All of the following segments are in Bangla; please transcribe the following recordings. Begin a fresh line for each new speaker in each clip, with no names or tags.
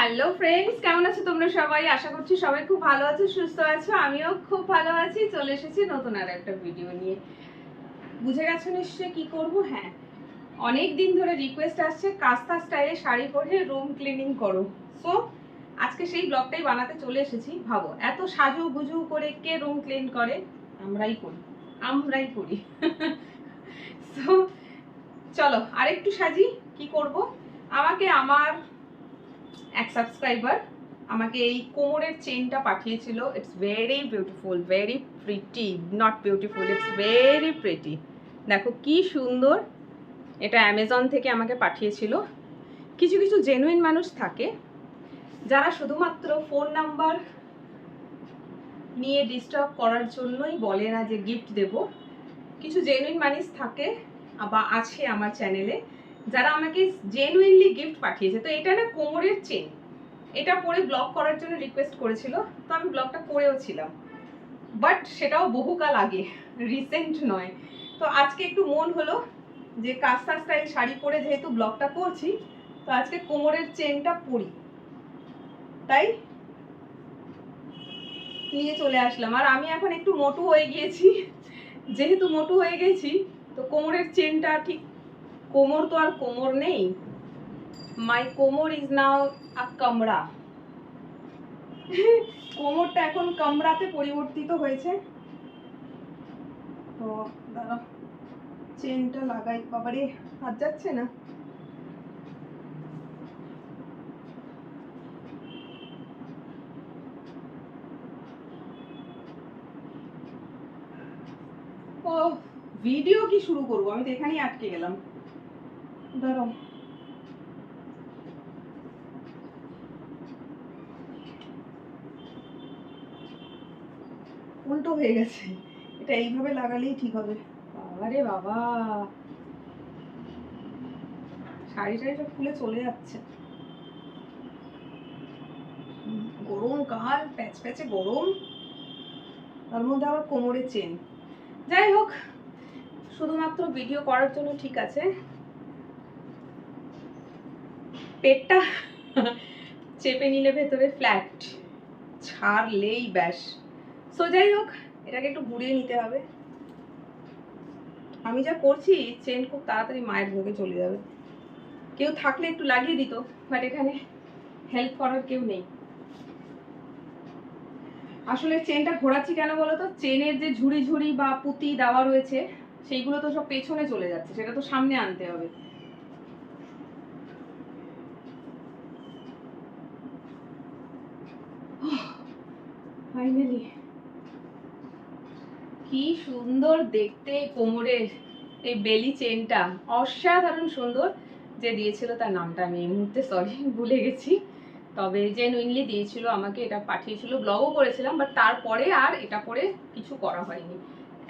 হ্যালো ফ্রেন্ডস, কেমন আছো তোমরা সবাই? আশা করছি সবাই খুব ভালো আছো, সুস্থ আছো। আমিও খুব ভালো আছি। চলে এসেছি নতুন আর একটা ভিডিও নিয়ে। বুঝে গেছো নিশ্চয়ই কি করব। হ্যাঁ, অনেক দিন ধরে রিকোয়েস্ট আসছে কাস্তা স্টাইলে শাড়ি পরে রুম ক্লিনিং করো। সো আজকে সেই ব্লগটাই বানাতে চলে এসেছি। ভাবো, এত সাজু গুজু করে কে রুম ক্লিন করে? আমরাই করি। সো চলো আরেকটু সাজি। কি করব? আমাকে আমার এক সাবস্ক্রাইবার আমাকে এই কোমরের চেনটা পাঠিয়েছিল। It's very beautiful, very pretty, not beautiful, it's very pretty. দেখো কি সুন্দর। এটা অ্যামাজন থেকে আমাকে পাঠিয়েছিল। কিছু কিছু জেনুইন মানুষ থাকে যারা শুধুমাত্র ফোন নাম্বার নিয়ে ডিস্টার্ব করার জন্যই বলে না যে গিফট দেব। কিছু জেনুইন মানুষ থাকে বা আছে আমার চ্যানেলে যারা আমাকে জেনুইনলি গিফট পাঠিয়েছে। তো এটা না কোমরের চেন, এটা পরে ব্লগ করার জন্য রিকোয়েস্ট করেছিল। তো আমি ব্লগটা করেও ছিলাম, বাট সেটাও বহুকাল আগে, রিসেন্ট নয়। তো আজকে একটু মন হলো যে কাস্তা স্টাইল শাড়ি পরে যেহেতু ব্লগটা করছি, তো আজকে কোমরের চেনটা পরি, তাই নিয়ে চলে আসলাম। আর আমি এখন একটু মোটু হয়ে গিয়েছি। যেহেতু মোটু হয়ে গেছি, তো কোমরের চেনটা ঠিক, কোমর তো আর কোমর নেই। মাই কোমর ইজ নাও আ কামড়া। কোমরটা এখন কামড়াতে পরিবর্তিত হয়েছে। তো দাঁড়া, চেনটা লাগাই। বাবারে, হাত যাচ্ছে না। ও, ভিডিও কি শুরু করবো? আমি তো এখানেই আটকে গেলাম। দাঁড়াও, উল্টো হয়ে গেছে। এটা এইভাবে লাগালেই ঠিক হবে। বাবারে বাবা, শাড়ি টাড়ি সব খুলে চলে যাচ্ছে। গরম কাল, প্যাচ প্যাচে গরম, তার মধ্যে আবার কোমরের চেন। যাই হোক, শুধুমাত্র ভিডিও করার জন্য ঠিক আছে। পেটটা চেপে নিলে ভেতরে ফ্ল্যাট, ছাড়লেই ব্যাস। সো যাই হোক, এটাকে একটু ঘুরিয়ে নিতে হবে। আমি যা করছি, চেন খুব তাড়াতাড়ি মায়ের ভোগে চলে যাবে। কেউ থাকলে একটু লাগিয়ে দিত, বাট এখানে হেল্প করার কেউ নেই। আসলে চেনটা ঘোরাচ্ছি কেন বলতো? চেনের যে ঝুড়ি ঝুড়ি বা পুঁতি দেওয়া রয়েছে, সেইগুলো তো সব পেছনে চলে যাচ্ছে, সেটা তো সামনে আনতে হবে। ফাইনালি কি সুন্দর দেখতে কোমরের এই বেলি চেনটা, অসাধারণ সুন্দর। যে দিয়েছিল তার নামটা আমি এই মুহূর্তে সরি ভুলে গেছি, তবে জেনুইনলি দিয়েছিল আমাকে, এটা পাঠিয়েছিল। ব্লগও করেছিলাম, বাট তারপরে আর এটা পরে কিছু করা হয়নি।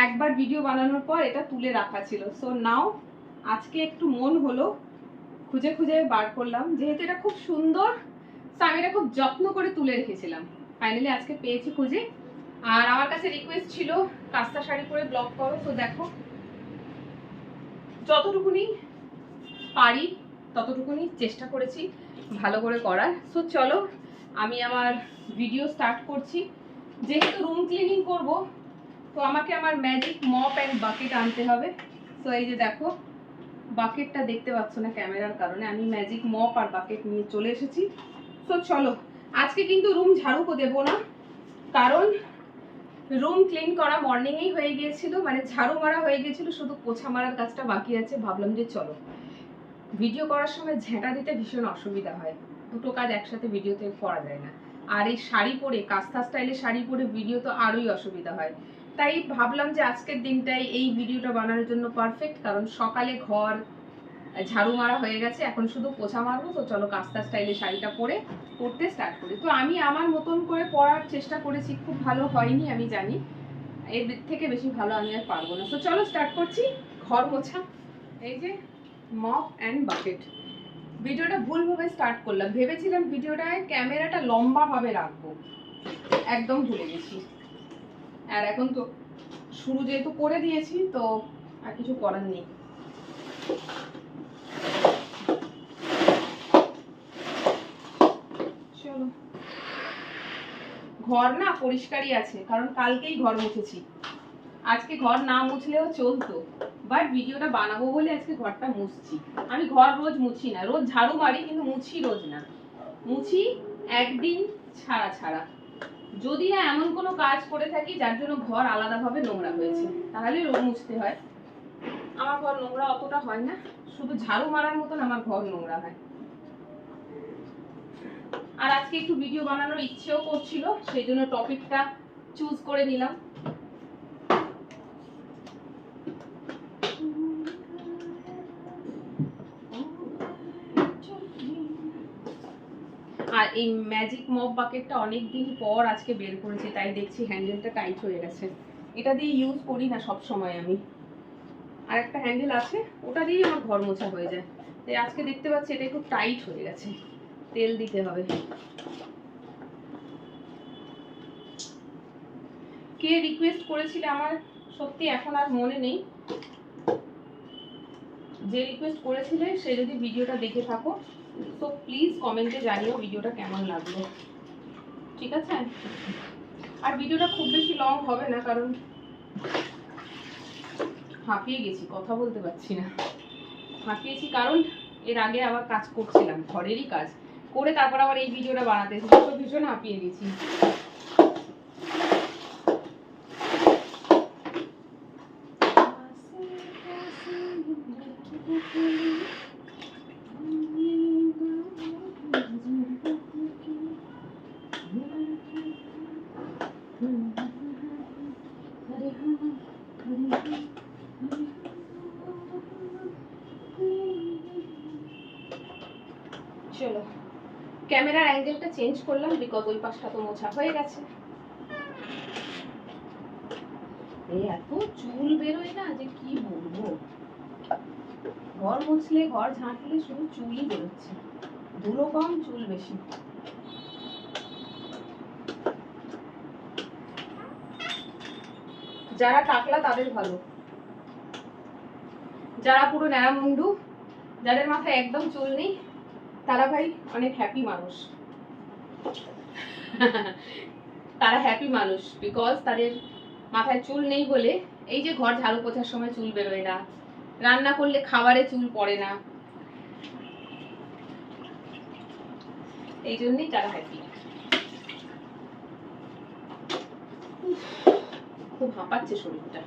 একবার ভিডিও বানানোর পর এটা তুলে রাখা ছিল। সো নাও আজকে একটু মন হলো, খুঁজে খুঁজে বার করলাম, যেহেতু এটা খুব সুন্দর, তো আমি এটা খুব যত্ন করে তুলে রেখেছিলাম। ফাইনালি আজকে পেয়েছি খুঁজে। আর আমার কাছে রিকোয়েস্ট ছিল কাস্তা শাড়ি পরে ব্লগ করো। তো দেখো, যতটুকুনি পারি ততটুকুনি চেষ্টা করেছি ভালো করে করার। সো চলো আমি আমার ভিডিও স্টার্ট করছি। যেহেতু রুম ক্লিনিং করব, তো আমাকে আমার ম্যাজিক মপ অ্যান্ড বাকেট আনতে হবে। তো এই যে দেখো, বাকেটটা দেখতে পাচ্ছ না ক্যামেরার কারণে, আমি ম্যাজিক মপ আর বাকেট নিয়ে চলে এসেছি। তো চলো, আজকে কিন্তু রুম ঝাড়ু দেবো না, কারণ রুম ক্লিন করা মর্নিংয়েই হয়ে গিয়েছিল, মানে ঝাড়ু মারা হয়ে গিয়েছিল, শুধু পোছা মারার কাজটা বাকি আছে। ভাবলাম যে চলো, ভিডিও করার সময় ঝেঁটা দিতে ভীষণ অসুবিধা হয়, দুটো কাজ একসাথে ভিডিওতে করা যায় না। আর এই শাড়ি পরে, কাস্তা স্টাইলে শাড়ি পরে ভিডিও তো আরোই অসুবিধা হয়। তাই ভাবলাম যে আজকের দিনটাই এই ভিডিওটা বানানোর জন্য পারফেক্ট, কারণ সকালে ঘর ঝাড়ু মারা হয়ে গেছে, এখন শুধু পোছা মারবো। তো চলো কাস্তা স্টাইলে শাড়িটা পরে পরতে স্টার্ট করি। তো আমি আমার মতন করে পরার চেষ্টা করেছি, খুব ভালো হয়নি আমি জানি, এর থেকে বেশি ভালো আমি আর পারবো না। তো চলো স্টার্ট করছি। ঘর মোছা, এই যে মপ অ্যান্ড বাকেট। ভিডিওটা ভুলভাবে স্টার্ট করলাম, ভেবেছিলাম ভিডিওটায় ক্যামেরাটা লম্বাভাবে রাখবো, একদম ভুলে গেছি। আর এখন তো শুরু যেহেতু করে দিয়েছি, তো আর কিছু করার নেই। ঘর না পরিষ্কারই আছে, কারণ কালকেই ঘর মুছেছি। আজকে ঘর না মুছলেও চলতো, বাট ভিডিওটা বানাবো বলে আজকে ঘরটা মুছছি। আমি ঘর রোজ মুছি না, রোজ ঝাড়ু মারি কিন্তু মুছি রোজ না, মুছি একদিন ছাড়া ছাড়া। যদি না এমন কোনো কাজ করে থাকি যার জন্য ঘর আলাদাভাবে নোংরা হয়েছে, তাহলে রোজ মুছতে হয়। আমার ঘর নোংরা অতটা হয় না, শুধু ঝাড়ু মারার মতন আমার ঘর নোংরা হয়। আর আজকে একটু ভিডিও বানানোর ইচ্ছেও করছিল, সেই জন্য টপিকটা চুজ করে নিলাম। আর এই ম্যাজিক মপ বাকেটটা অনেকদিন পর আজকে বের করেছি, তাই দেখছি হ্যান্ডেলটা টাইট হয়ে গেছে। এটা দিয়ে ইউজ করি না সব সময় আমি, আর একটা হ্যান্ডেল আছে ওটা দিয়েই আমার ঘর মোছা হয়ে যায়। তাই আজকে দেখতে পাচ্ছি এটা একটু টাইট হয়ে গেছে, তেল দিতে হবে। কে রিকোয়েস্ট করেছিল আমার সত্যি এখন আর মনে নেই। যে রিকোয়েস্ট করেছিলে সে যদি ভিডিওটা দেখে থাকো তো প্লিজ কমেন্টে জানিও ভিডিওটা কেমন লাগলো, ঠিক আছে? আর ভিডিওটা খুব বেশি লং হবে না, কারণ হাঁপিয়ে গেছি, কথা বলতে পারছি না। হাঁপিয়েছি কারণ এর আগে আবার কাজ করছিলাম, ঘরেরই কাজ করে তারপর আবার এই ভিডিওটা বানাতে ভীষণ হাঁপিয়ে গেছি। চলো ক্যামেরার অ্যাঙ্গেলটা চেঞ্জ করলাম, বিকজ ওই পাশটা তো মোছা হয়ে গেছে। এই এত চুল বেরোয় না যে কি বলবো, ঘর মুছলে ঘর ঝাঁটলে শুধু চুলই বেরোচ্ছে, ধুলো কম চুল বেশি। যারা টাকলা তাদের ভালো, যারা পুরো ন্যাড়া মুন্ডু, যাদের মাথায় একদম চুল নেই, তারা ভাই অনেক হ্যাপি মানুষ। তারা হ্যাপি মানুষ বিকজ তাদের মাথায় চুল নেই বলে এই যে ঘর ঝাড়ু পোছার সময় চুল বেরোয় না, রান্না করলে খাবারে চুল পড়ে না, এই জন্যই তারা হ্যাপি। খুব হাঁপাচ্ছে শরীরটা।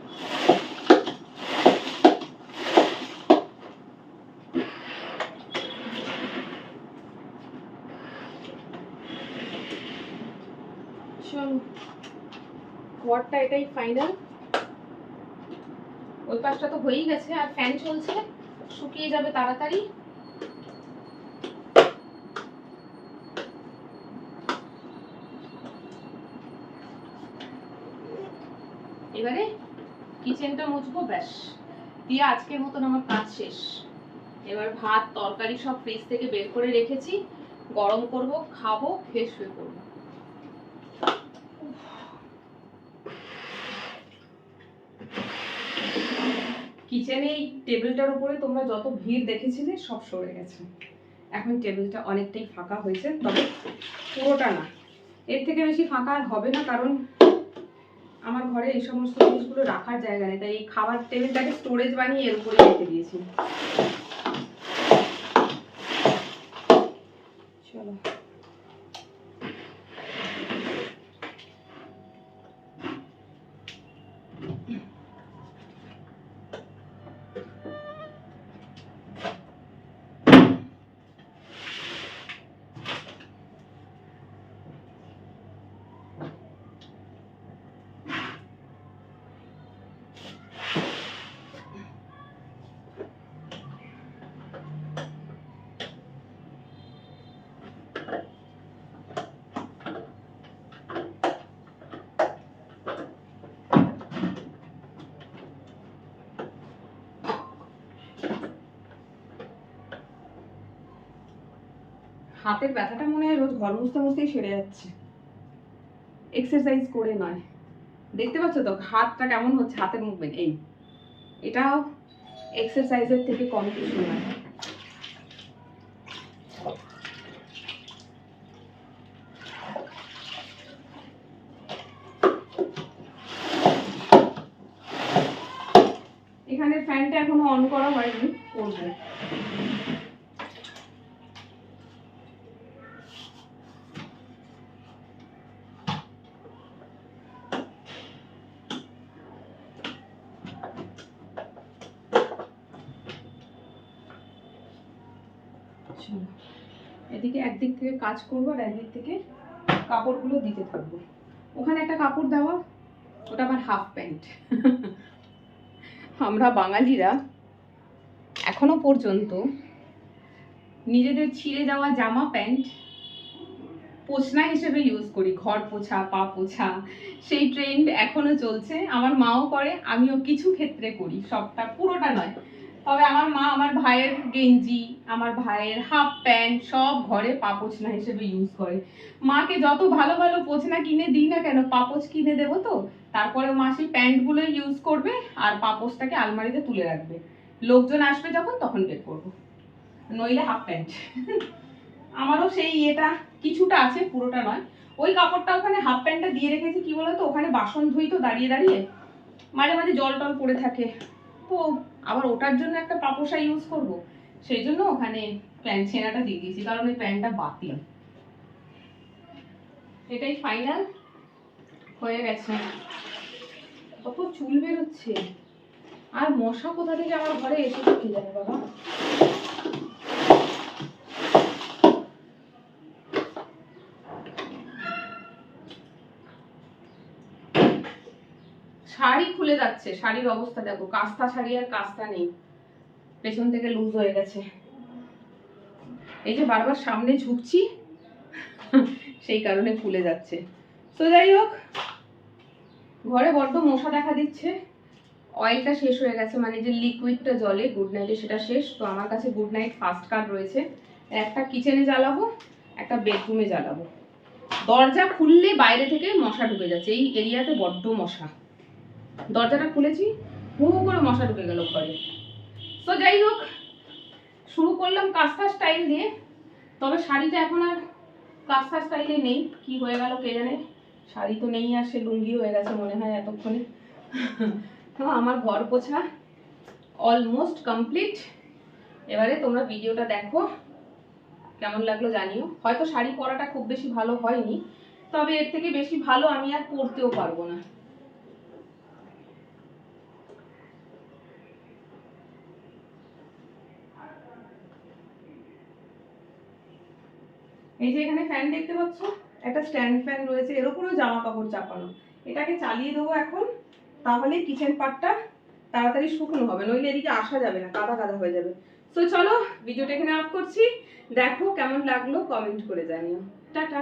ঘরটা এটাই ফাইনাল, ওই পাশটা তো হয়েই গেছে, আর ফ্যান চলছে, শুকিয়ে যাবে তাড়াতাড়ি। এবারে কিচেনটা মুছবো, ব্যাস দিয়ে আজকের মতন আমার কাজ শেষ। এবার ভাত তরকারি সব ফ্রিজ থেকে বের করে রেখেছি, গরম করব, খাবো, খেয়ে শুয়ে পড়বো। কিচেনে এই টেবিলটার উপরে তোমরা যত ভিড় দেখেছিলে সব সরে গেছে, এখন টেবিলটা অনেকটাই ফাঁকা হয়েছে, তবে পুরোটা না, এর থেকে বেশি ফাঁকা আর হবে না, কারণ আমার ঘরে এই সমস্ত জিনিসগুলো রাখার জায়গা নেই, তাই এই খাবার টেবিলটাকে স্টোরেজ বানিয়ে এর উপরে রেখে দিয়েছি। চলো হাতের ব্যথাটা মনে হয় রোজ ঘর মুছতে মুছতেই সেরে যাচ্ছে, এক্সারসাইজ করে নয়। দেখতে পাচ্ছ তো হাতটা কেমন হচ্ছে, হাতের মুভমেন্ট, এই এটাও এক্সারসাইজের থেকে কম কিছু নয়। অন করা হয়নি, করবো। এদিকে একদিক থেকে কাজ করবো আর একদিক থেকে কাপড়গুলো দিতে থাকবো। ওখানে একটা কাপড় দেওয়া, ওটা আমার হাফ প্যান্ট। আমরা বাঙালিরা এখনো পর্যন্ত নিজেদের ছিঁড়ে যাওয়া জামা প্যান্ট পোছনা হিসেবে ইউজ করি, ঘর পোছা, পা পোছা, সেই ট্রেন্ড এখনো চলছে। আমার মাও করে, আমিও কিছু ক্ষেত্রে করি, সবটা, পুরোটা নয়। তবে আমার মা আমার ভাইয়ের গেঞ্জি, আমার ভাইয়ের হাফ প্যান্ট সব ঘরে পা পোছনা হিসেবে ইউজ করে। মাকে যত ভালো ভালো পোছনা কিনে দিই না কেন, পাপোছ কিনে দেবো তো, তারপরে মা সেই প্যান্টগুলো ইউজ করবে আর পাপোছটাকে আলমারিতে তুলে রাখবে। লোকজন আসবে যখন তখন বের করবো, নইলে হাফ প্যান্ট। আমারও সেই এটা কিছুটা আছে, পুরোটা নয়। ওই কাপড়টা ওখানে হাফ প্যান্টটা দিয়ে রেখেছি, কি বলতো, ওখানে বাসন ধুই তো দাঁড়িয়ে দাঁড়িয়ে, মাঝে মাঝে জল টল পড়ে থাকে, তো আবার ওটার জন্য একটা পাপোশা ইউজ করব, সেই জন্য ওখানে প্যান্ট ছেঁড়াটা দিয়ে দিয়েছি, কারণ ওই প্যান্টটা বাতিল। এটাই ফাইনাল হয়ে গেছে। কত চুল বেরোচ্ছে, আর মশা কোথা থেকে আমার ঘরে এসেছে কে জানে বাবা। শাড়ি খুলে যাচ্ছে, শাড়ির অবস্থা দেখো, কাস্তা শাড়ি আর কাস্তা নেই, পেছন থেকে লুজ হয়ে গেছে। এই যে বারবার সামনে ঝুঁকছি, সেই কারণে খুলে যাচ্ছে। তো যাই হোক, ঘরে বড্ড মশা দেখা দিচ্ছে। অয়েলটা শেষ হয়ে গেছে, মানে যে লিকুইডটা জলে গুড নাইটে, সেটা শেষ। তো আমার কাছে গুড নাইট ফার্স্ট কার্ড রয়েছে, একটা কিচেনে জ্বালাবো, একটা বেডরুমে জ্বালাবো। দরজা খুললে বাইরে থেকে মশা ঢুকে যাচ্ছে, এই এরিয়াতে বড্ড মশা। দরজাটা খুলেছি, হু হু করে মশা ঢুকে গেল ঘরে। তো যাই হোক, শুরু করলাম কাস্তা স্টাইল দিয়ে, তবে শাড়িটা এখন আর কাস্তা স্টাইলে নেই, কি হয়ে গেল কে জানে। শাড়ি তো নেই, আর সে লুঙ্গি হয়ে গেছে মনে হয় এতক্ষণে। তো আমার ঘর পোছা অলমোস্ট কমপ্লিট। এবারে তোমরা ভিডিওটা দেখো, কেমন লাগলো জানিও। হয়তো শাড়ি পরাটা খুব বেশি ভালো হয়নি, তবে এর থেকে বেশি ভালো আমি আর পরতেও পারবো না। এই যে এখানে ফ্যান দেখতে পাচ্ছ, একটা স্ট্যান্ড ফ্যান রয়েছে, এর উপরেও জামা কাপড় চাপানো। এটাকে চালিয়ে দেবো এখন, তাহলে কিচেন পার্টটা তাড়াতাড়ি শুকনো হবে, নইলে এদিকে আসা যাবে না, কাদা কাদা হয়ে যাবে। তো চলো ভিডিওটা এখানে অফ করছি, দেখো কেমন লাগলো কমেন্ট করে জানিও। টাটা।